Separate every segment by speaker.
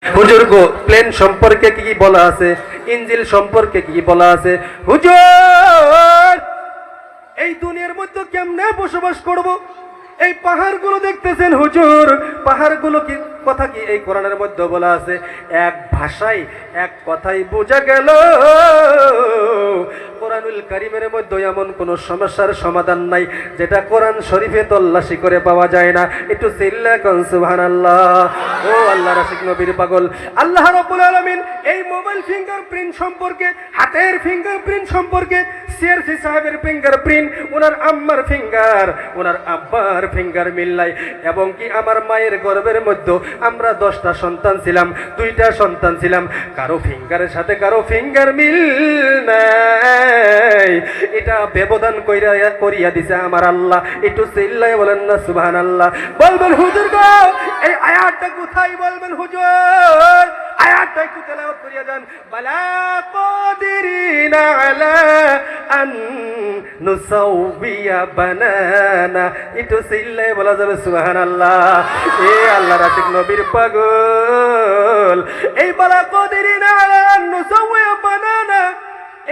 Speaker 1: হুজুর গো, প্লেন সম্পর্কে কি কি বলা আছে, ইঞ্জিল সম্পর্কে কি কি বলা আছে? হুজুর, এই দুনিয়ার মধ্যে কেমনে বসবাস করব? এই পাহাড়গুলো দেখতেছেন হুজুর, পাহাড়গুলো কি কথা কি এই কোরআনের মধ্যে বলা আছে? এক ভাষায় এক কথাই বোঝা গেল। কোরআনুল কারীমের মধ্যে এমন কোন সমস্যার সমাধান নাই যেটা কোরআন শরীফে তল্লাশি করে পাওয়া যায় না। একটু চিল্লা কোন সুবহানাল্লাহ। ও আল্লাহর আশিক নবীর পাগল, আল্লাহ রাব্বুল আলামিন এই মোবাইল ফিঙ্গারপ্রিন্ট সম্পর্কে, হাতের ফিঙ্গারপ্রিন্ট সম্পর্কে, সিআরসি সাহেবের ফিঙ্গারপ্রিন্ট, ওনার আম্মার ফিঙ্গার, ওনার আব্বার ফিঙ্গার মিললাই, এবং কি আমার মায়ের গর্ভের মধ্যে আমরা 10টা সন্তান ছিলাম, 2টা সন্তান ছিলাম, কারো ফিঙ্গারের সাথে কারো ফিঙ্গার মিল নাই। এটা ব্যবধান করিয়া দিছে আমার আল্লাহ। একটু চিল্লায় বলেন না সুবহানাল্লাহ। বলবেন হুজুর গো, এই আয়াতটা কোথায়? বলবেন হুজুর, আয়াতটা একটু তেলাওয়াত করিয়া যান। বালা কাদিরিনা আলা আন নুসাউবিয়া বানানা। একটু চিল্লায় বলা যাবে সুবহানাল্লাহ। এ আল্লাহর আশিক নবীর পাগল, এই বালা কাদিরিনা আলা আন নুসাউবিয়া বানানা,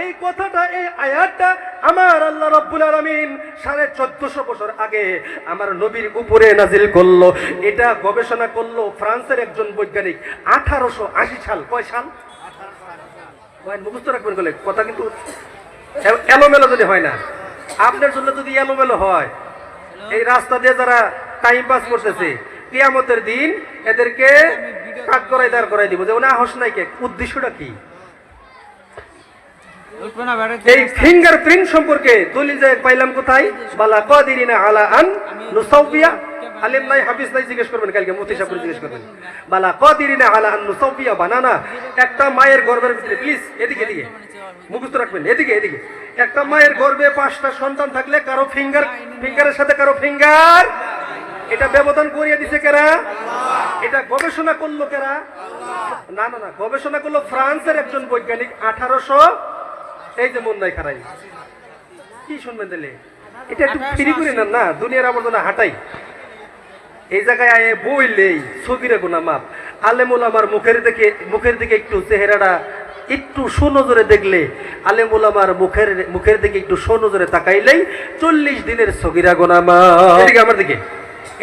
Speaker 1: এই কথাটা, এই আয়াতটা আমার আল্লাহ রাব্বুল আলামিন 1450 বছর আগে আমার নবীর উপরে নাজিল করলো। এটা গবেষণা করলো ফ্রান্সের একজন বৈজ্ঞানিক 1880 সাল। কয় সাল? মুখস্থ রাখবেন বলে কথা, কিন্তু এলোমেলো যদি হয় না, আপনার জন্য যদি এলোমেলো হয়, এই রাস্তা দিয়ে যারা টাইম পাস করতেছে, কিয়ামতের দিন এদেরকে কাট করাই দাঁড় করাই দিব যে না হস নাই কে, উদ্দেশ্যটা কি? এই ফিঙ্গারপ্রিন্ট সম্পর্কে দলিল যে পাইলাম কোথায়? বালা কাদিরিনা আলা আন নুসাউবিয়া। আলেম নাই, হাফিজ নাই, জিজ্ঞেস করবেন কালকে, মুফতি সাহেব জিজ্ঞেস করবেন। বালা কাদিরিনা আলা আন নুসাউবিয়া বানানা। একটা মায়ের গর্ভের ভিতরে, প্লিজ এদিকে এদিকে মুখস্থ রাখবেন, এদিকে এদিকে, একটা মায়ের গর্ভে 5টা সন্তান থাকলে কারো ফিঙ্গারের সাথে কারো ফিঙ্গার, এটা ব্যবধান করিয়ে দিছে কেরা? এটা গবেষণা করলো কেরা? না না না, গবেষণা করলো ফ্রান্সের একজন বৈজ্ঞানিক 1800, এই যে মন নাই খারাই, কি শুনবেন দিলে? এটা একটু ফ্রি করে নেন না, দুনিয়ার আবর্জনা হাঁটাই। এই জায়গায় আয়ে বইলেই ছবিরে গুনা মাপ। আলেমুল আমার মুখের দিকে একটু চেহারাটা একটু সুনজরে দেখলে, আলেমুল আমার মুখের দিকে একটু সুনজরে তাকাইলেই 40 দিনের সগিরা গুনাহ মাপ। এদিকে আমার দিকে।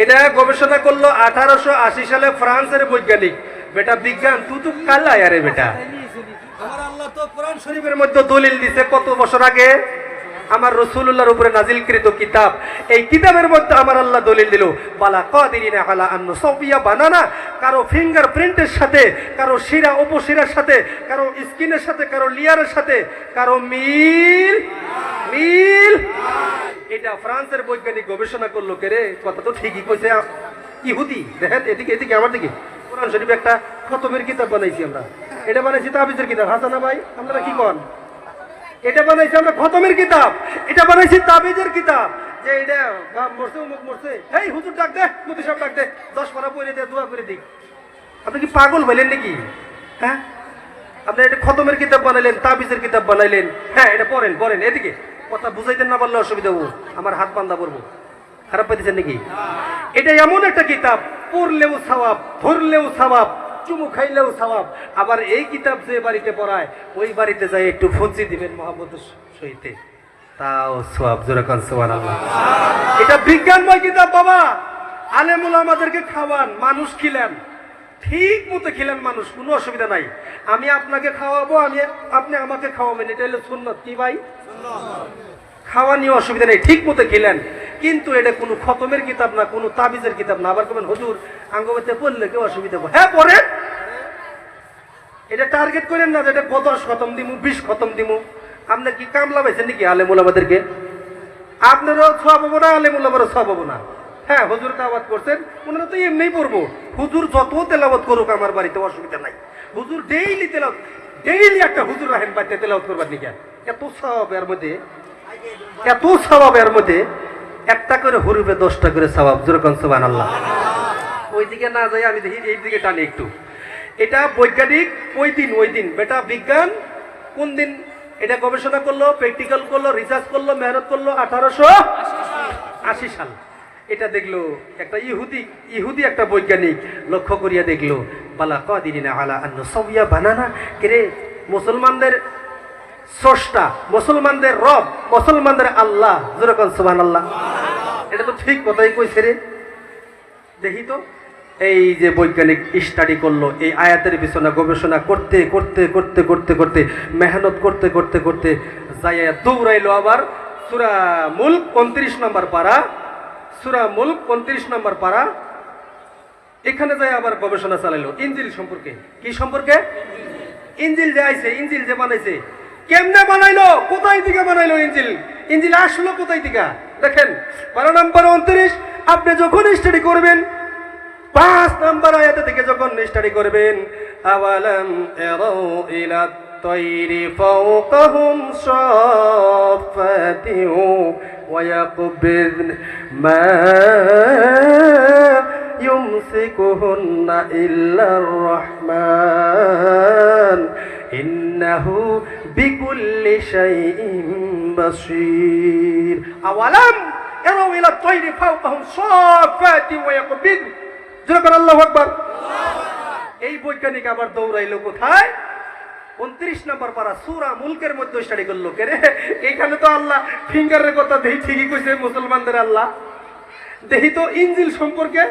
Speaker 1: এটা গবেষণা করলো 1880 সালে ফ্রান্সের বৈজ্ঞানিক। বেটা বিজ্ঞান তুই কালা আরে বেটা। আমার আল্লাহ তো কোরআন শরীফের মধ্যে দলিল দিছে কত বছর আগে, আমার রাসূলুল্লাহর উপরে নাজিলকৃত কিতাব, এই কিতাবের মধ্যে আমার আল্লাহ দলিল দিল বালা কাদিরিনা আলা আন নুসাউবিয়া বানানা। কারো ফিঙ্গারপ্রিন্টের সাথে, কারো শিরা উপশিরার সাথে, কারো স্কিনের সাথে, কারো লিয়ারের সাথে কারো মিল। এটা ফ্রান্সের বৈজ্ঞানিক গবেষণা করলো কে রে? কথা তো ঠিকই কইছে ইহুদি। দেখেন এদিকে এদিকে আমার দিকে, কোরআন শরীফ একটা খতমের কিতাব বানাইছি আমরা। এটা বানাইছি তাবিজের কিতাব। হাসানা ভাই আপনারা কি কন? এটা বানাইছি আমরা খতমের কিতাব, এটা বানাইছি তাবিজের কিতাব। যে এটা মরছে মুখ মরছে, এই হুজুর ডাক দে, মুফতি সাহেব ডাক দে, 10 পারা পড়ে দে, দোয়া করে দিক। আপনি কি পাগল হইলেন নাকি? হ্যাঁ, আপনি এটা খতমের কিতাব বানাইলেন, তাবিজের কিতাব বানাইলেন। হ্যাঁ, এটা পড়েন এদিকে। কথা বুঝাইতেন না পারলে অসুবিধা হবো, আমার হাত বান্ধা পড়বো। খারাপ পাইতেছেন নাকি? এটা এমন একটা কিতাব, পড়লেও সওয়াব, ধরলেও সওয়াব, চুমু খাইলেও সওয়াব। আবার এই কিতাব যে বাড়িতে পড়ায়, ওই বাড়িতে যাই একটু ফজি দিবেন মহব্বতের সহিতে, তাও সওয়াব। জোরে কান সুবহানাল্লাহ। এটা বিজ্ঞানময় কিতাব বাবা। আলেমুল আমাদেরকে খাওয়ান, মানুষ খিলেন, ঠিক মতো খিলেন মানুষ, কোনো অসুবিধা নাই। আমি আপনাকে খাওয়াবো, আপনি আমাকে খাওয়াবেন, এটা হলো সুন্নত। কি ভাই? খাওয়া নিয়ে অসুবিধা নেই, ঠিক মতো খেলেন। কিন্তু এটা কোনো খতমের কিতাব না, কোনো তাবিজের কিতাব না। আবার করবেন হুজুর আঙ্গবাতে পড়লে কেউ অসুবিধা হবে। হ্যাঁ পড়েন, এটা টার্গেট করেন না যে এটা 10 খতম দিমু, 20 খতম দিমু। আপনি কি কামলা পাইছেন নাকি আলেমুল আমাদেরকে? আপনারও সওয়াব হবো না, আলেমুল আমারও সওয়াব হবো না। হ্যাঁ, হুজুর তেলাওয়াত করছেন, ওনারা তো এমনিই পড়বো। হুজুর যত তেলাওয়াত করুক আমার বাড়িতে অসুবিধা নাই। হুজুর ডেইলি তেলাওয়াত, ডেইলি একটা হুজুর রাখেন বাড়িতে তেলাওয়াত করবার নিকে। এত সওয়াব এর মধ্যে, এত সওয়াব এর মধ্যে, একটা করে হুরুফে 10টা করে সওয়াব। জোরে কোন সুবহানাল্লাহ। ওইদিকে না যাই, আমি দেখি এই দিকে টানি একটু। এটা বৈজ্ঞানিক ওই দিন বেটা বিজ্ঞান কোন দিন এটা গবেষণা করলো, প্র্যাকটিক্যাল করলো, রিসার্চ করলো, মেহনত করলো 1880 সাল। এটা দেখলো একটা ইহুদি একটা বৈজ্ঞানিক লক্ষ্য করিয়া দেখলো বালা কাদিরিনা আলা আন নুসাওয়িয়া বানানা। কে মুসলমানদের স্রষ্টা, মুসলমানদের রব, মুসলমানদের আল্লাহ, জোরে কোন সুবহানাল্লাহ। এটা তো ঠিক কথাই কইছে রে। দেখি তো এই যে বৈজ্ঞানিক স্টাডি করলো, এই আয়াতের পিছনে গবেষণা করতে করতে করতে করতে করতে মেহনত করতে করতে করতে যাইয়া দৌড়াইলো আবার সূরা মুলক 29 নম্বর পারা, সূরা মুলক 29 নম্বর পারা, এখানে যাই আবার গবেষণা চালাইলো ইনজিল সম্পর্কে। কি সম্পর্কে? ইনজিল যে আইছে, ইনজিল যে বানাইছে, কেমনে বানাইলো, কোথায় থেকে বানাইলো ইনজিল, ইনজিল আসলো কোথায় থেকে? দেখেন পারা নাম্বার 29, আপনি যখন স্টাডি করবেন 5 নাম্বার আয়াতে থেকে যখন স্টাডি করবেন, আওয়ালাম ইয়ারাউ ইলা তাইরি ফাওকাহুম সাফাতিন ওয়া ইয়াকবিদ মা ইউমসিকুহুন্না ইল্লার রহমান ইন্নাহু বিকুল্লি শাইইন বাসীর। আওয়ালাম ইয়ারাউ ইলা তাইরি ফাওকাহুম সাফাতিন ওয়া ইয়াকবিদ। জোরে আল্লাহু আকবার। এই বৈজ্ঞানিক আবার দৌড়াইলো কোথায়? 29 নম্বর পারা সূরা মুলকের মধ্যে স্টাডি করলো। কে রে? এখানে তো আল্লাহ ফিঙ্গারের কথা দেই, ঠিকই কইছে মুসলমানদের আল্লাহ। দেখি তো ইনজিল সম্পর্কে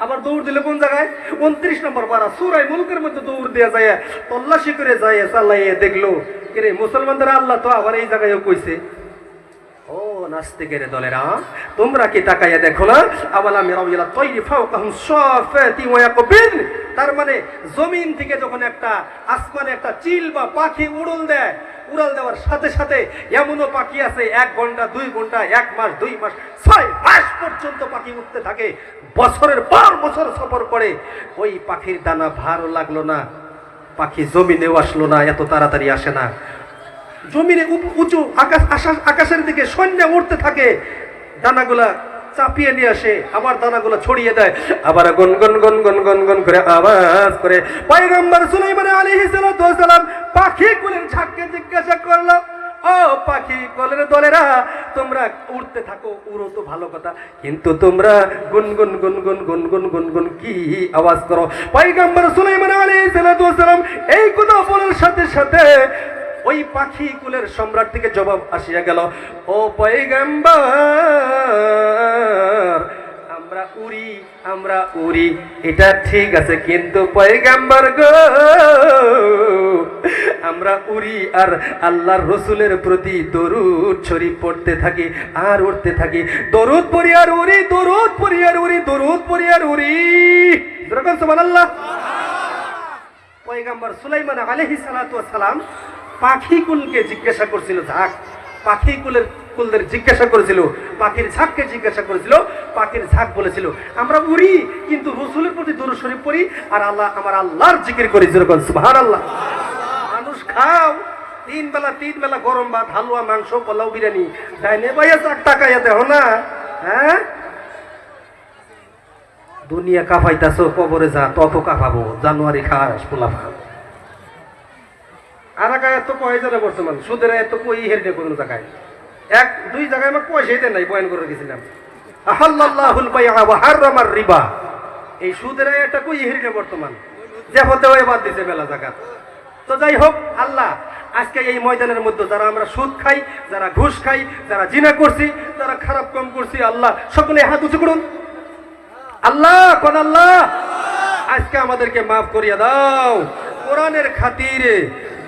Speaker 1: আবার দৌড় দিলে কোন জায়গায়? 29 নম্বর পারা সূরা মুলকের মধ্যে দৌড় দেয়া যায়, তল্লাশি করে যায়, চালাইয়ে দেখলো কে রে মুসলমানদের আল্লাহ তো আবার এই জায়গায়ও কইছে। ও নাস্তিকের দলেরা, তোমরা কি তাকাইয়া দেখো না? আওয়ালাম ইয়ারাউ ইলা তাইরি ফাওকাহুম সাফাতিন ওয়া ইয়াকবিদ। তার মানে জমিন থেকে যখন একটা আসমানে একটা চিল বা পাখি উড়াল দেয়, উড়াল দেওয়ার সাথে সাথে এমনও পাখি আছে 1 ঘন্টা 2 ঘন্টা 1 মাস 2 মাস 6 মাস পর্যন্ত পাখি উঠতে থাকে, বছরের পর বছর সফর করে। ওই পাখির দানা ভালো লাগলো না, পাখি জমিনেও আসলো না, এত তাড়াতাড়ি আসে না। জমিনে উঁচু আকাশের দিকে সৈন্য উঠতে থাকে, দানাগুলা চাপিয়ে নিয়ে আসে, আবার দানাগুলা ছড়িয়ে দেয়, আবার গন গন গন গন গন গন করে আওয়াজ করে পয়গম্বর সুলাইমান আলাইহিস সালাম পাখি কুলের ঝাঁককে জিজ্ঞাসা করলো, ও পাখি কুলের দলেরা, তোমরা উড়তে থাকো, উড়ো তো ভালো কথা, কিন্তু তোমরা গুন গুন গুন গুন গুন গুন গুন গুন কি আওয়াজ করো? পয়গম্বর সুলাইমান আলাইহিস সালাম এই কথা বলার সাথে সাথে ওই পাখি কুলের সম্রাট থেকে জবাব আসিয়া গেল, ও পয়গম্বর, আমরা উড়ি এটা ঠিক আছে, কিন্তু পয়গম্বর গো, আমরা উড়ি আর আল্লাহর রসুলের প্রতি দরুদ শরীফ পড়তে থাকি আর উড়তে থাকি, দরুদ পড়ি আর উড়ি, দরুদ পড়ি আর উড়ি, দরুদ পড়ি আর উড়ি। সুবহানাল্লাহ। পয়গম্বর সুলাইমান আলাইহিস সালাম পাখি কুলকে জিজ্ঞাসা করছিল, ঝাঁক পাখি কুলদের জিজ্ঞাসা করেছিল, পাখির ঝাঁককে জিজ্ঞাসা করেছিল, পাখির ঝাঁক বলেছিল আমরা উড়ি কিন্তু রসুলের প্রতি দরুদ শরীফ পড়ি আর আমার আল্লাহর জিকির করি। যেরকম সুবহানাল্লাহ। মানুষ খাও 3 বেলা গরম ভাত, হালুয়া, মাংস, পোলাও, বিরিয়ানি, ডাইনে বাইয়া টাকাইয়া দেও না। হ্যাঁ, দুনিয়া কাঁপাইতাছো, কবরে যা তত কাঁপাবো, জানুয়ারি খাস পোলা ভাত। আর এত পয়সা না বর্তমান সুদের এত কই হেরে কোনো জায়গায় 1-2 জায়গায় আমার পয়সাই দেন নাই, বয়ান করে গেছিলাম আহাল্লাহুল বাইআ ওয়া হারামার রিবা। এই সুদের একটা কই হেরে বর্তমান যে হতে হয় বাদ দিতে বেলা জায়গা। তো যাই হোক, আল্লাহ আজকে এই ময়দানের মধ্যে যারা আমরা সুদ খাই, যারা ঘুষ খাই, যারা জিনা করছি, যারা খারাপ কাম করছি, আল্লাহ সকলে হাত উঁচু করুন। আল্লাহ কোন আল্লাহ আজকে আমাদেরকে মাফ করিয়া দাও, কোরআনের খাতিরে,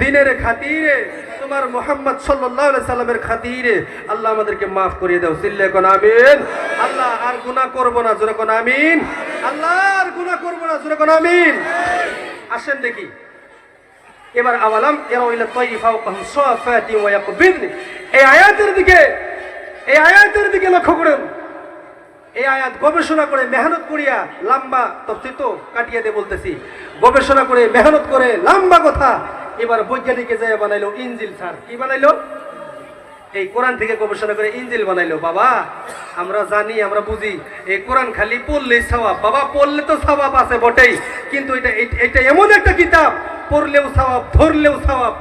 Speaker 1: দিনের খাতিরে, তোমার মুহাম্মদ সাল্লাল্লাহু আলাইহি সাল্লামের খাতিরে আল্লাহ আমাদেরকে মাফ করিয়ে দাও। সিল্লে কোন আমিন। আল্লাহ আর গুনাহ করব না, জোরে কোন আমিন। আল্লাহ আর গুনাহ করব না, জোরে কোন আমিন। আসেন দেখি এবার আওয়ালাম ইয়ারাউ ইলা তাইরি ফাওকাহুম সাফাতিন ওয়া ইয়াকবিদ। এই আয়াতের দিকে লক্ষ্য করুন। এই আয়াত গবেষণা করে মেহনত করিয়া, লম্বা তফসির তো কাটিয়ে দিয়ে বলতেছি, গবেষণা করে মেহনত করে লম্বা কথা এবার বৈজ্ঞানিকে যায় বানাইলো ইনজিল। স্যার কি বানাইলো? এই কোরআন থেকে গবেষণা করে ইনজিল বানাইলো। বাবা আমরা জানি, আমরা বুঝি এই কোরআন খালি পড়লেই সওয়াব। বাবা পড়লে তো সওয়াব আছে বটেই, কিন্তু এটা এমন একটা কিতাব, পড়লেও সওয়াব, ধরলেও সওয়াব,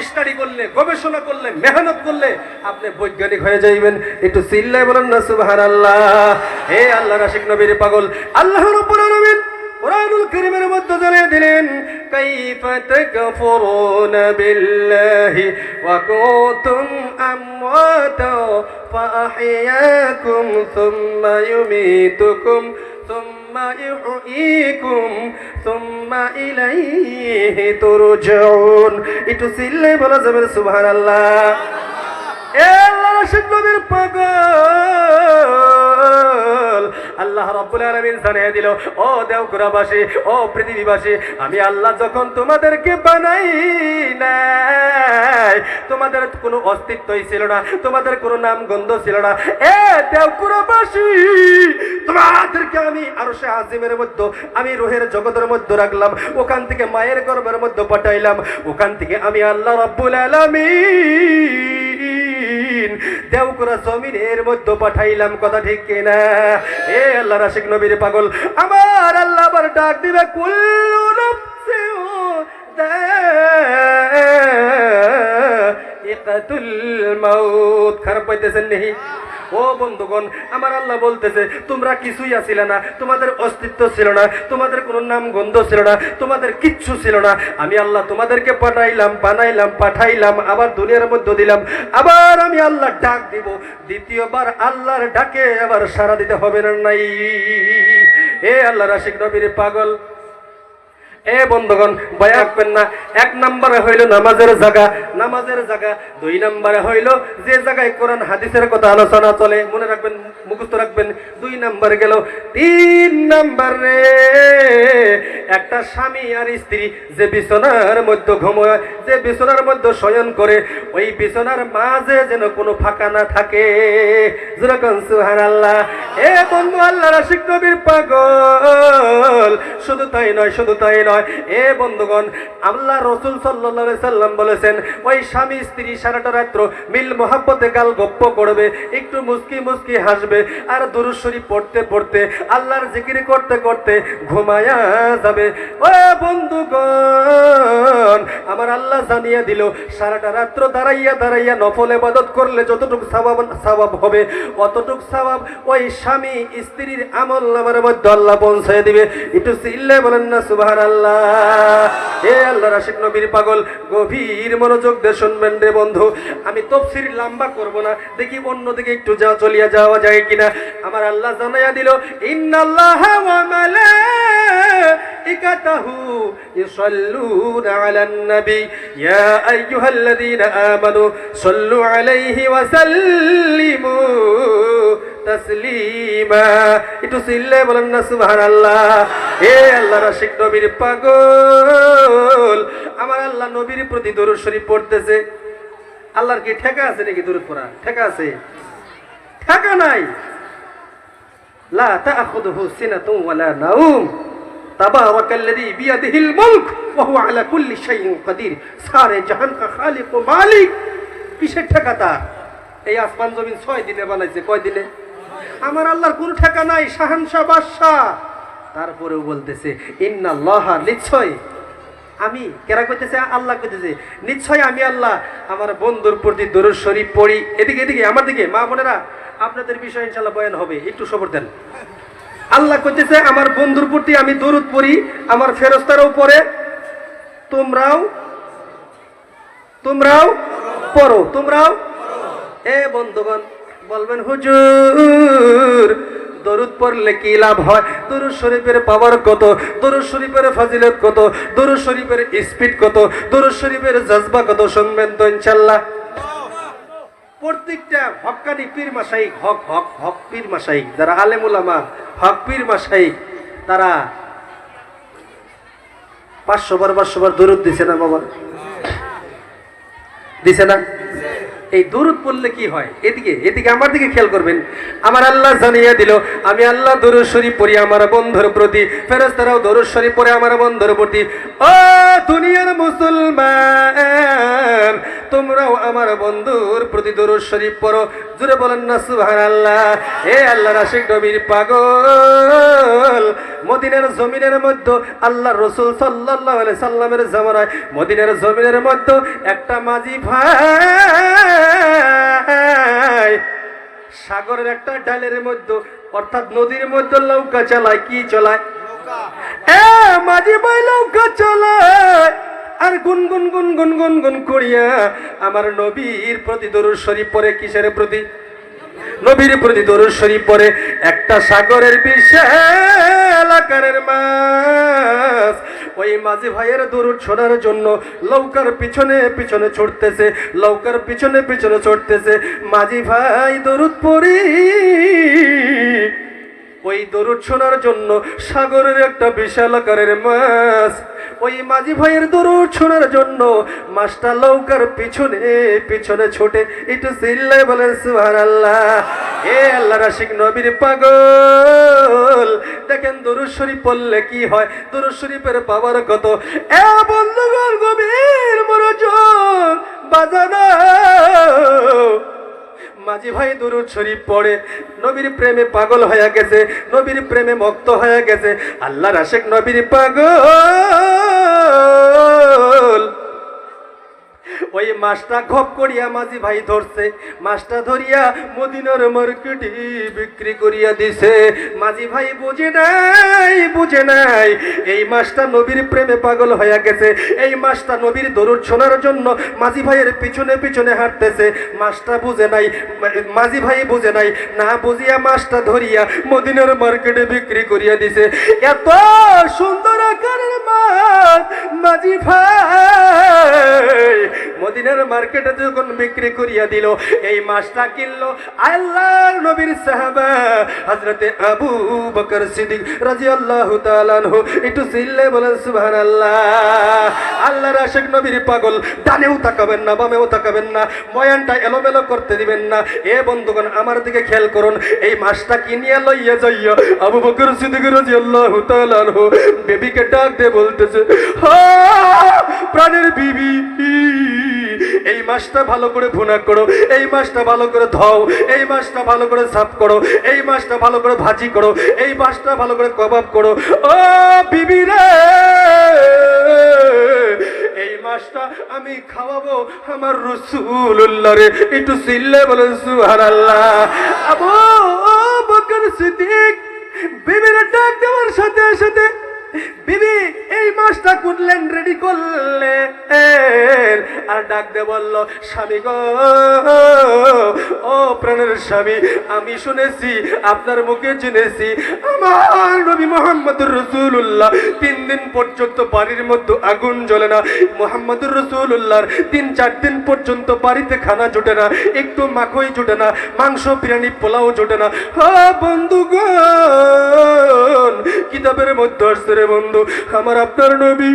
Speaker 1: স্টাডি করলে, গবেষণা করলে, মেহনত করলে আপনি বৈজ্ঞানিক হয়ে যাইবেন। একটু চিল্লায় বলেন না সুবহানাল্লাহ। হে আল্লাহর আশিক নবীর পাগল, আল্লাহ রাব্বুল আলামিন কুরআনুল কারীমের মধ্যে জানিয়ে দিলেন কাইফা তাকফুরুনা বিল্লাহি ওয়া কুনতুম আমওয়াতা ফাআহইয়াকুম সুম্মা ইউমীতুকুম সুম্মা ইউহয়ীকুম সুম্মা ইলাইহি তুরজাউন। একটু চিল্লায় বলা যাবে সুবহানাল্লাহ। এ আল্লাহর রাসূল নবীর পাগল আল্লাহ রাব্বুল আলামিন জানিয়ে দিল, ও দেওঘরাবাসী, ও পৃথিবীবাসী, আমি আল্লাহ যখন তোমাদেরকে বানাই নাই, তোমাদের কোনো অস্তিত্বই ছিল না, তোমাদের কোনো নাম গন্ধ ছিল না। এ দেওঘরাবাসী, তোমাদেরকে আমি আরশে আজিমের মধ্যে, আমি রূহের জগতের মধ্যে রাখলাম, ওখান থেকে মায়ের গর্ভের মধ্যে পাঠাইলাম, ওখান থেকে আমি আল্লাহ রাব্বুল আলামিন দেওঘরা জমিনের মধ্যে পাঠাইলাম। কথা ঠিক কিনা? এ আল্লাহর আশিক নবীর পাগল, আমার আল্লাহ আবার ডাক দিবে কুল্লু নাফসিন যায়িকাতুল মাউত। খারাপ পাইতেছেন নাকি? ও বন্ধুগণ, আমার আল্লাহ বলতেছে তোমরা কিছুই আছিলে না, তোমাদের অস্তিত্ব ছিল না, তোমাদের কোনো নাম গন্ধ ছিল না, তোমাদের কিচ্ছু ছিল না। আমি আল্লাহ তোমাদেরকে পাঠাইলাম, বানাইলাম, পাঠাইলাম, আবার দুনিয়ার মধ্যে দিলাম। আবার আমি আল্লাহ ডাক দিব, দ্বিতীয়বার আল্লাহর ডাকে আবার সাড়া দিতে হবে না নাই? এ আল্লাহর আশিক নবীর পাগল, এ বন্ধুগণ ভয় রাখবেন না। এক নম্বরে হইল নামাজের জায়গা, নামাজের জায়গা। দুই নম্বরে হইল যে জায়গায় কোরআন হাদিসের কথা আলোচনা চলে, মনে রাখবেন, মুখস্থ রাখবেন। দুই নম্বরে গেল। তিন নম্বরে একটা স্বামী আর স্ত্রী যে বিছানার মধ্যে ঘুমায়, যে বিছানার মধ্যে শয়ন করে, ওই বিছানার মাঝে যেন কোনো ফাঁকা না থাকে। যেরকম সুবহানাল্লাহ। এ বন্ধু আল্লাহর আশিক নবীর পাগল, শুধু তাই নয়, শুধু তাই নয়। এ বন্ধুগণ, আল্লাহ রাসূল সাল্লাল্লাহু আলাইহি সাল্লাম বলেছেন, ওই স্বামী স্ত্রী সারাটা রাত্র মিল মোহাব্বতে গাল গপ্প করবে, একটু মুস্কি মুস্কি হাসবে, আর দুরূদ শরীফ পড়তে পড়তে, আল্লাহর জিকির করতে করতে ঘুমায়া যাবে। ও বন্ধুগণ, আমার আল্লাহ জানিয়ে দিল, সারাটা রাত্র দাঁড়াইয়া দাঁড়াইয়া নফল ইবাদত করলে যতটুকু সওয়াব হবে, অতটুকু সওয়াব ওই স্বামী স্ত্রীর আমল নামার মধ্যে আল্লাহ পৌঁছে দিবে। একটু চিল্লে বলেন না সুবহানাল্লাহ। এ আল্লাহর আশিক নবীর পাগল, গভীর মনোযোগ দিয়ে শুনবেন রে বন্ধু। আমি তাফসীর লম্বা করব না, দেখি অন্যদিকে একটু চলিয়া যাওয়া যায় কিনা। আমার আল্লাহ জানাইয়া দিল, ইন্নাল্লাহা ওয়া মালাইকাতাহু ইউসাল্লুনা আলান নবী ইয়া আইয়ুহাল্লাযীনা আমানু সাল্লু আলাইহি ওয়া সাল্লিমু তাসলিমা। একটু চিল্লে বলেন না সুবহানাল্লাহ। এ আল্লাহর আশিক নবীর পাগল, আমার আল্লাহ নবীর প্রতি দরুদ শরীফ পড়তেছে। আল্লাহর কি ঠেকা আছে নাকি দরুদ পড়া? ঠেকা আছে? ঠেকা নাই। লা তাআখুযুহু সিনাতুন ওয়ালা নাওম তাবারাকাল্লাযী বিয়াদিহিল মুলক ওয়া হুয়া আলা কুল্লি শাইইন কাদির। সারে জাহান কা খালিক ও মালিক। কিসের ঠেকা তার? এই আসমান জমিন 6 দিনে বানাইছে। কয় দিনে? আমার আল্লাহর কোনো ঠেকা নাই, শাহানশাহ বাদশাহ। তারপরেও বলতেছে ইন্নাল্লাহা, নিশ্চয় আমি, কেরা কইতেছে? আল্লাহ কইতেছে নিশ্চয় আমি আল্লাহ আমার বন্ধুর প্রতি দরুদ শরীফ পড়ি। এদিকে এদিকে আমার দিকে মা বোনেরা, আপনাদের বিষয় ইনশাআল্লাহ বয়ান হবে, একটু সবর দেন। আল্লাহ কইতেছে আমার বন্ধুর প্রতি আমি দরুদ পড়ি, আমার ফেরেশতারাও পড়ে, তোমরাও পড়ো, তোমরাও। এ বন্ধুগণ বলবেন হুজুর দরুদ পড়লে কি লাভ হয়? দরুদ শরীফের পাওয়ার কত, দরুদ শরীফের ফাজিলত কত, দরুদ শরীফের স্পিড কত, দরুদ শরীফের জজবা কত, শুনবেন তো ইনশাআল্লাহ। প্রত্যেকটা হক্কানি পীর মাশাইখ, হক পীর মাশাইখ, যারা আলেম উলামা, হক পীর মাশাইখ, তারা 500 বার দরুদ দিছে না বাবা? দিছে না? এই দরুদ পড়লে কি হয়? এদিকে আমার দিকে খেয়াল করবেন। আমার আল্লাহ জানিয়ে দিল, আমি আল্লাহ দরুদ শরীফ পড়ি আমার বন্ধুর প্রতি, ফেরেশতারাও দরুদ শরীফ পড়ে আমার বন্ধুর প্রতি। ও দুনিয়ার মুসলমান, তোমরাও আমার বন্ধুর প্রতি দরুদ শরীফ পড়ো। জোরে বলেন না সুবহানাল্লাহ। এ আল্লাহর আশিক নবীর পাগল, মদিনার জমিনের মধ্যে আল্লাহ রাসূল সাল্লাল্লাহু আলাইহি সাল্লামের জামানায় মদিনার জমিনের মধ্যে একটা মাঝি ভাই সাগরের একটা ডালের মধ্যে, অর্থাৎ নদীর মধ্যে নৌকা চালায়। কি চালায়? এ মাঝি ভাই নৌকা চালায় আর গুনগুন গুনগুন গুনগুন করিয়া আমার নবীর প্রতি দরুদ শরীফ পড়ে। কিসের প্রতি? নবীর প্রতি দরুদ শরীফ পড়ে। একটা সাগরের বিশাল আকারের মাছ ওই মাঝি ভাইয়ের দরুদ শোনার জন্য নৌকার পিছনে পিছনে ছুটতেছে, নৌকার পিছনে পিছনে ছুটতেছে। মাঝি ভাই দরুদ পড়ি ওই দরুদ শোনার জন্য সাগরের একটা বিশাল আকারের মাছ ওই মাঝি ভাইয়ের দরুদ শোনার জন্য মাছটা নৌকার পিছনে পিছনে ছোটে। একটু চিল্লায় বলেন সুবহানাল্লাহ। এ আল্লাহর আশিক নবীর পাগল, দেখেন দরুদ শরীফ পড়লে কি হয়, দরুদ শরীফের পাওয়ার কত। এ বন্ধুগণ, গভীর মনোযোগ বাজানো। মাঝি ভাই দরুদ শরীফ পড়ে, নবীর প্রেমে পাগল হয়ে গেছে, নবীর প্রেমে মত্ত হয়ে গেছে। আল্লাহর আশিক নবীর পাগল। ওই মাছটা ঘপ করিয়া মাঝি ভাই ধরছে, মাছটা ধরিয়া মদিনার মার্কেটে বিক্রি করিয়া দিছে। মাঝি ভাই বুঝে নাই, বুঝে নাই এই মাছটা নবীর প্রেমে পাগল হয়ে গেছে। এই মাছটা নবীর দরুদ শোনার জন্য মাঝি ভাইয়ের পিছনে পিছনে হাঁটতেছে। মাছটা বুঝে নাই, মাঝি ভাই বুঝে নাই, না বুঝিয়া মাছটা ধরিয়া মদিনার মার্কেটে বিক্রি করিয়া দিছে। এত সুন্দর আকারের মাছ মাঝি ভাই মদিনার মার্কেটে যখন বিক্রি করিয়া দিল, এই মাছটা কিনলো আল্লাহর নবীর সাহাবা হযরতে আবু বকর সিদ্দিক রাদিয়াল্লাহু তাআলা আনহু। একটু চিল্লে বলেন সুবহানাল্লাহ। আল্লাহর আশিক নবীর পাগল, ডানেও তাকাবেন না, বামেও তাকাবেন না, বয়ানটা এলোমেলো করতে দিবেন না। এ বন্ধুগণ, আমার দিকে খেয়াল করুন। এই মাছটা কিনিয়া লইয়া যাইয়া আবু বকর সিদ্দিক রাদিয়াল্লাহু তাআলা আনহু বেবিকে ডাক দিয়ে বলতেছে, প্রাণের বিবি, এই মাছটা ভালো করে ভুনা করো, এই মাছটা ভালো করে ধও, এই মাছটা ভালো করে সাফ করো, এই মাছটা ভালো করে ভাজি করো, এই মাছটা ভালো করে কাবাব করো। ও বিবি রে, এই মাছটা আমি খাওয়াবো আমার রাসূলুল্লাহ রে। একটু চিল্লে বলেন সুবহানাল্লাহ। আবু বকর সিদ্দিক বিবির ডাক দেওয়ার সাথে সাথে বিবি এই মাছটা কুটলেন, রেডি করলে আর ডাক দে বলল, স্বামী গো, ও প্রাণের স্বামী, আমি শুনেছি, আপনার মুখে জেনেছি আমার নবী মুহাম্মদুর রাসূলুল্লাহ 3 দিন পর্যন্ত বাড়ির মধ্যে আগুন জ্বলে না। মুহাম্মদুর রাসূলুল্লাহর 3-4 দিন পর্যন্ত বাড়িতে খানা জোটে না, একটু মাখই জোটে না, মাংস বিরিয়ানি পোলাও জোটে না। বন্ধুগণ, কিতাবের মধ্যে আসছে রে বন্ধু, আমার আপনার নবী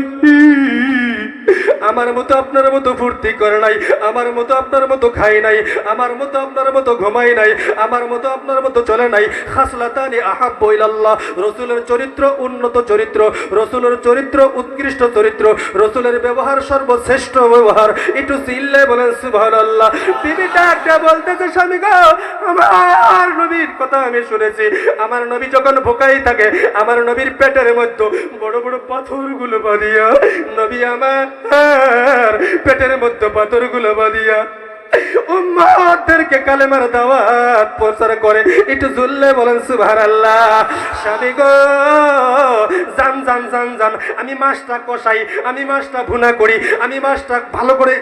Speaker 1: আমার মতো আপনার মতো ফুর্তি করে নাই, আমার মতো আপনার মতো খাই নাই, আমার মতো আপনার মতো ঘুমাই নাই, আমার মতো আপনার মতো চলে নাই। খাসলাতানি আহাব্বু ইলাল্লাহ, রাসূলের চরিত্র উন্নত চরিত্র, রাসূলের চরিত্র উৎকৃষ্ট চরিত্র, রাসূলের ব্যবহার সর্বশ্রেষ্ঠ ব্যবহার। একটু চিল্লে বলেন সুবহানাল্লাহ। বিবি ডাকটা বলতেছে, স্বামী গো, আমার নবীর কথা আমি শুনেছি, আমার নবী যখন ভোকাই থাকে, আমার নবীর পেটের মধ্যে বড় বড় পাথরগুলো বাঁধিয়া, নবী আমার পেটের মধ্যে পাথরগুলো বাঁধিয়া উম্মতদেরকে কালেমার দাওয়াত প্রচার করে। একটু জুল্লে বলেন সুবহানাল্লাহ। স্বামী গো, জান জান জান জান, আমি মাছটা কষাই, আমি মাছটা ভুনা করি, আমি মাছটা ভালো করে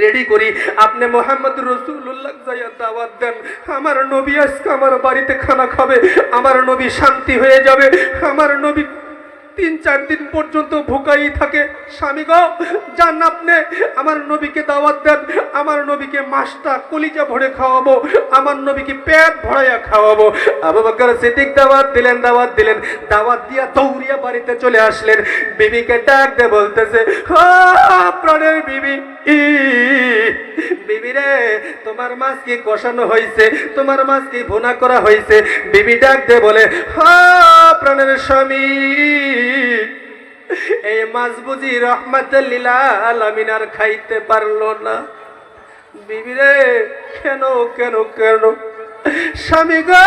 Speaker 1: রেডি করি, আপনি মুহাম্মদুর রাসূলুল্লাহ যাইয়া দাওয়াত দেন। আমার নবী আজকে আমার বাড়িতে খানা খাবে, আমার নবী শান্তি হয়ে যাবে। আমার নবী 3-4 দিন পর্যন্ত ভুকাই থাকে। স্বামী গো, যান আপনি আমার নবীকে দাওয়াত দেন, আমার নবীকে মাছটা কলিজা ভরে খাওয়াবো, আমার নবীকে পেট ভরাইয়া খাওয়াবো। আবু বকর সিদ্দিক দাওয়াত দিলেন, দাওয়াত দিলেন, দাওয়াত দিয়া দৌড়িয়া বাড়িতে চলে আসলেন। বিবিকে ডাক দিয়ে বলতেছে, প্রাণের বিবি, বিবি রে, তোমার মাছ কি কষানো হয়েছে, তোমার মাছ কি ভুনা করা হয়েছে? বিবি ডাক দিয়ে বলে, প্রাণের স্বামী, এই মাছ বুঝি রহমাতুল লিল আলামিন আর খাইতে পারলো না। বিবি রে, কেন কেন কেন? স্বামী গো,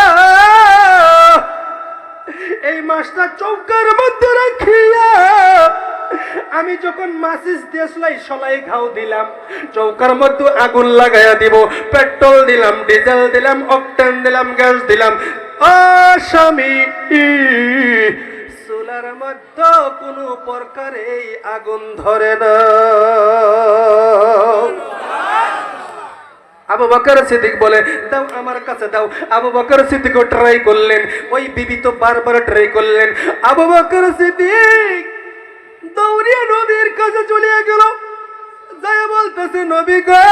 Speaker 1: এই মাছটা চৌকার মধ্যে রাখিয়া আমি যখন মাছিস দেশলাই সলাই ঘাও দিলাম, চৌকার মধ্যে আগুন লাগাইয়া দিব, পেট্রোল দিলাম, ডিজেল দিলাম, অকটেন দিলাম, গ্যাস দিলাম। ও স্বামী, চুলার মধ্যে কোনো প্রকারে আগুন ধরে না। আবু বকর সিদ্দিক বলে দাও আমার কাছে দাও। আবু বকর সিদ্দিক ট্রাই করলেন, ওই বিবি তো বারবার ট্রাই করলেন। আবু বকর সিদ্দিক দৌড়িয়ে নবীর কাছে চলে গেল, যায় বলতেছে নবী গো,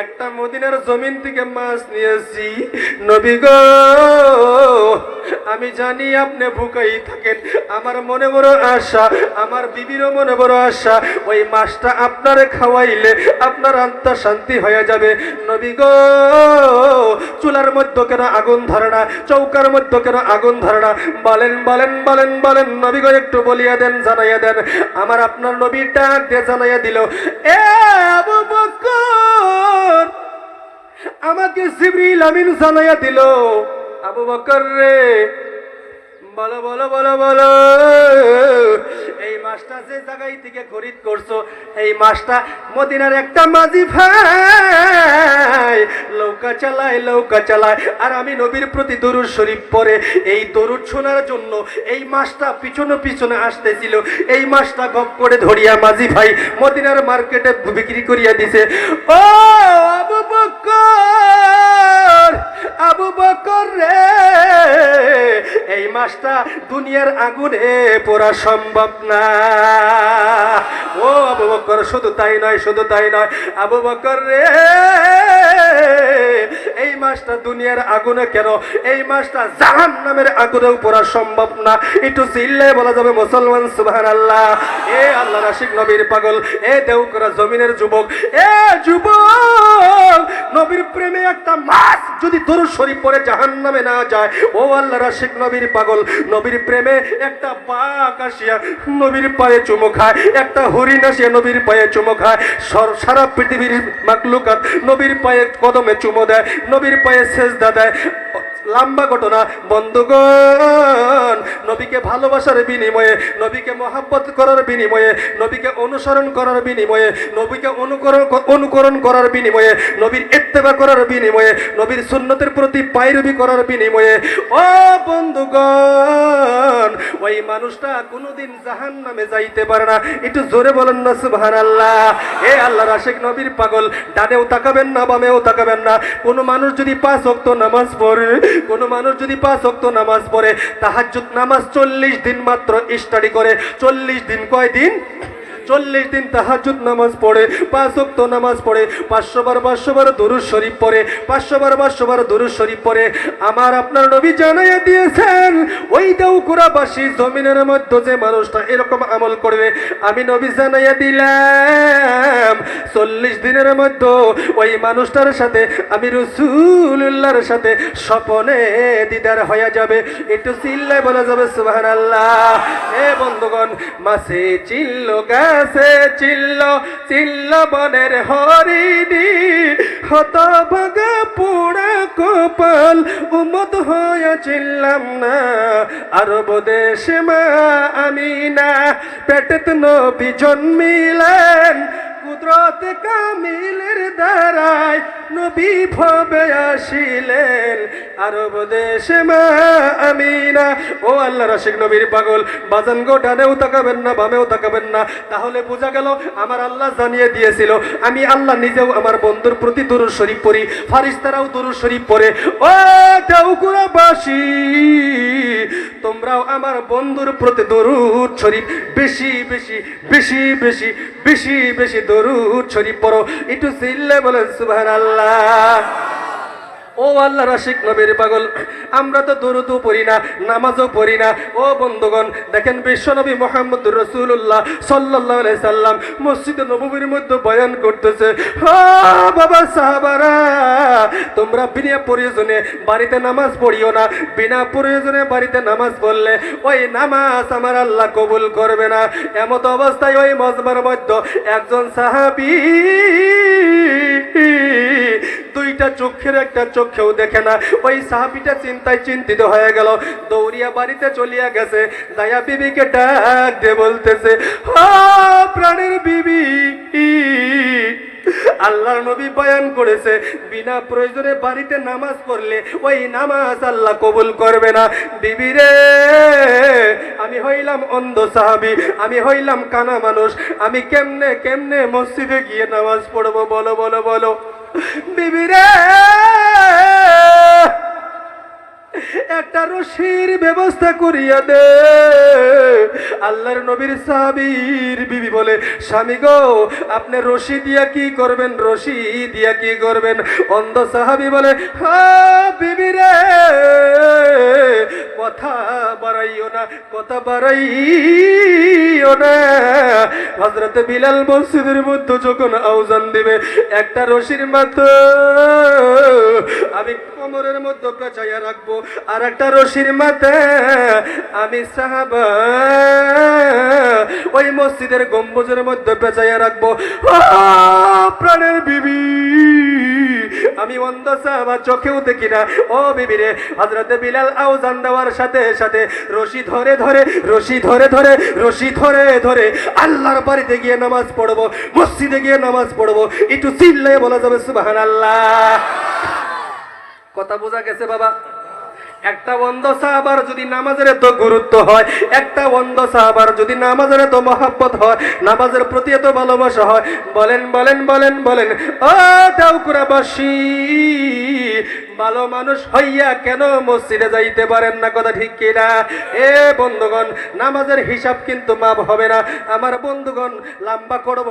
Speaker 1: একটা মদিনার জমিন থেকে মাছ নিয়েছি নবী গো, আমি জানি আপনি ভুকাই থাকেন, আমার মনে বড় আশা, আমার বিবিরও মনে বড় আশা, ওই মাছটা আপনারে খাওয়াইলে আপনার আত্মা শান্তি হয়ে যাবে। নবী গো, চুলার মধ্যে কেন আগুন ধরে না, চৌকার মধ্যে কেন আগুন ধরে না, বলেন বলেন বলেন বলেন নবী গো, একটু বলিয়া দেন, জানাইয়া দেন। আমার আপনার নবী ডাক দিয়ে জানাইয়া দিল, এ আবু বকর, আমাকে জিবরিল আমিন জানাইয়া দিল, আবু বকর রে, বলো বলো বলো বলো, এই মাছটা যে জায়গায় থেকে খরিদ করছো, এই মাছটা মদিনার একটা মাঝি ভাই নৌকা চালায়, আর আমি নবীর প্রতি দরুদ শরীফ পড়ে এই দরুদ শোনার জন্য এই মাছটা পিছনে পিছনে আসতেছিল, এই মাছটা গপ করে ধরিয়া মাঝি ভাই মদিনার মার্কেটে বিক্রি করিয়া দিছে। ও আবু বকর, আবু বকর রে, এই মাছটা দুনিয়ার আগুনে পোড়া সম্ভব না। ও আবু বকর, শুধু তাই নয়, শুধু তাই নয়, আবু বকর রে, এই মাছটা দুনিয়ার আগুনে কেন, এই মাছটা জাহান্নামের আগুনেও পোড়া সম্ভব না। একটু চিল্লায় বলা যাবে মুসলমান সুবহানাল্লাহ। এ আল্লাহর আশিক নবীর পাগল, এ দেওকরা জমিনের যুবক, এ যুবক, নবীর প্রেমে একটা মাছ যদি দরুদ শরীফ পড়ে জাহান্নামে না যায়, ও আল্লাহর আশিক নবীর পাগল, নবীর প্রেমে একটা বাঘ আসিয়া নবীর পায়ে চুমো খায়, একটা হরিণ আসিয়া নবীর পায়ে চুমো খায়, সারা পৃথিবীর মাখলুকাত নবীর পায়ে কদমে চুমো দেয়, নবীর পায়ে সেজদা দেয়। লম্বা ঘটনা বন্ধুগণ, নবীকে ভালোবাসার বিনিময়ে, নবীকে মহাব্বত করার বিনিময়ে, নবীকে অনুসরণ করার বিনিময়ে, নবীকে অনুকরণ করার বিনিময়ে, নবীর ইত্তেবা করার বিনিময়ে, নবীর সুন্নতের প্রতি পায়রবি করার বিনিময়ে, ও বন্ধুগণ, ওই মানুষটা কোনোদিন জাহান্নামে যাইতে পারে না। একটু জোরে বলেন না সুবহানাল্লাহ। এ আল্লাহর আশিক নবীর পাগল, ডানেও তাকাবেন না, বামেও তাকাবেন না। কোনো মানুষ যদি 5 ওয়াক্ত নামাজ পড়ে, কোন মানুষ যদি 5 ওয়াক্ত নামাজ পড়ে, তাহাজ্জুদ নামাজ 40 দিন মাত্র স্টাডি করে, 40 দিন, কয় দিন? 40 দিন তাহাজ্জুদ নামাজ পড়ে, 5 ওয়াক্ত নামাজ পড়ে, 500 বার দরুদ শরীফ পড়ে, 500 বার দরুদ শরীফ পড়ে। আমার আপনার নবী জানাইয়া দিয়েছেন, ওই দেওকুরাবাসী জমিনের মধ্যে যে মানুষটা এরকম আমল করবে, আমি নবী জানাইয়া দিলাম 40 দিনের মধ্যে ওই মানুষটার সাথে আমি রাসূলুল্লাহর সাথে স্বপনে দিদার হয়ে যাবে। একটু চিল্লায় বলা যাবে সুবহানাল্লাহ। এ বন্ধুগণ, মাসে চিল্লো গাছে চিল্লো বনের হরিণী, হতভাগা পোড়া কপাল, উম্মত হয়ে চিল্লাম না, আরব দেশে মা আমিনা পেটেত নবী জন্মিলেন, কুদরত কামিলের দ্বারায় নবী ভবে আসিলেন, আরব দেশে মা আমিনা। ও আল্লাহর আশিক নবীর পাগল, বাজান গো, ডানেও তাকাবেন না, বামেও তাকাবেন না, তাহলে বোঝা গেল আমার আল্লাহ জানিয়ে দিয়েছিল, আমি আল্লাহ নিজেও আমার বন্ধুর প্রতি দরুদ শরীফ পড়ি, ফারিস্তারাও দরুদ শরীফ পড়ে। ও দেওকুরাবাসী, তোমরাও আমার বন্ধুর প্রতি দরুদ শরীফ বেশি বেশি বেশি বেশি বেশি বেশি দরুদ শরীফ পড়ো। একটু চিল্লায় বলেন সুবহানাল্লাহ। ও আল্লাহর আশিক নবীর পাগল, আমরা তো দরুদও পড়ি না, নামাজও পড়ি না। ও বন্ধুগণ, দেখেন বিশ্বনবী মুহাম্মদুর রাসূলুল্লাহ সাল্লাল্লাহু আলাইহি সাল্লাম মসজিদে নববীর মধ্যে বয়ান করতেছে, ও বাবা সাহাবারা, তোমরা বিনা প্রয়োজনে বাড়িতে নামাজ পড়িও না, বিনা প্রয়োজনে বাড়িতে নামাজ পড়লে ওই নামাজ আমার আল্লাহ কবুল করবে না। এমত অবস্থায় ওই মজমার মধ্যে একজন সাহাবী দুইটা চোখের একটা চোখেও দেখে না, ওই সাহাবীটা চিন্তায় চিন্তিত হয়ে গেল, দৌড়িয়া বাড়িতে চলিয়া গেছে, যাইয়া বিবিকে ডাক দিয়ে বলতেছে, ও প্রাণের বিবি, আল্লাহর নবী বয়ান করেছে বিনা প্রয়োজনে বাড়িতে নামাজ পড়লে ওই নামাজ আল্লাহ কবুল করবে না। বিবি রে, আমি হইলাম অন্ধ সাহাবী, আমি হইলাম কানা মানুষ, আমি কেমনে কেমনে মসজিদে গিয়ে নামাজ পড়বো বলো বলো বলো। বিবি রে, একটা রশির ব্যবস্থা করিয়া দে। আল্লাহর নবীর সাহাবীর বিবি বলে, স্বামী গো, আপনি রশি দিয়া কি করবেন, রশি দিয়া কি করবেন? অন্ধ সাহাবী বলে, হ্যাঁ বিবি রে, কথা বাড়াইও না, কথা বাড়াইও না। হযরত বিলাল মসজিদের মধ্যে যখন আওয়াজ দিবে, একটা রশির মাথা আমি কোমরের মধ্যে পেঁচাইয়া রাখবো, আর একটা রশির মাথা আমি সাহাবা ওই মসজিদের গম্বুজের মধ্যে পেঁচাইয়া রাখবো। প্রাণের বিবি, আমি অন্ধ সাহাবা, চোখেও দেখি না। ও বিবি রে, হযরত বিলাল আওয়াজ দেওয়ার সাথে সাথে রশি ধরে ধরে রশি ধরে ধরে রশি ধরে ধরে আল্লাহর বাড়িতে গিয়ে নামাজ পড়বো, মসজিদে গিয়ে নামাজ পড়বো। একটু চিল্লায়ে বলা যাবে সুবহানাল্লাহ। কথা বোঝা গেছে বাবা? একটা অন্ধ সাহাবার যদি নামাজের এত গুরুত্ব হয়, একটা অন্ধ সাহাবার যদি নামাজের এত মহব্বত হয়, নামাজের প্রতি এত ভালোবাসা হয়, বলেন বলেন বলেন বলেন ও টাউকুরাবাসী, ভালো মানুষ হইয়া কেন মসজিদে যাইতে পারেন না? কথা ঠিক কিনা? এ বন্ধুগণ, নামাজের হিসাব কিন্তু মাপ হবে না। আমার বন্ধুগণ, লম্বা করব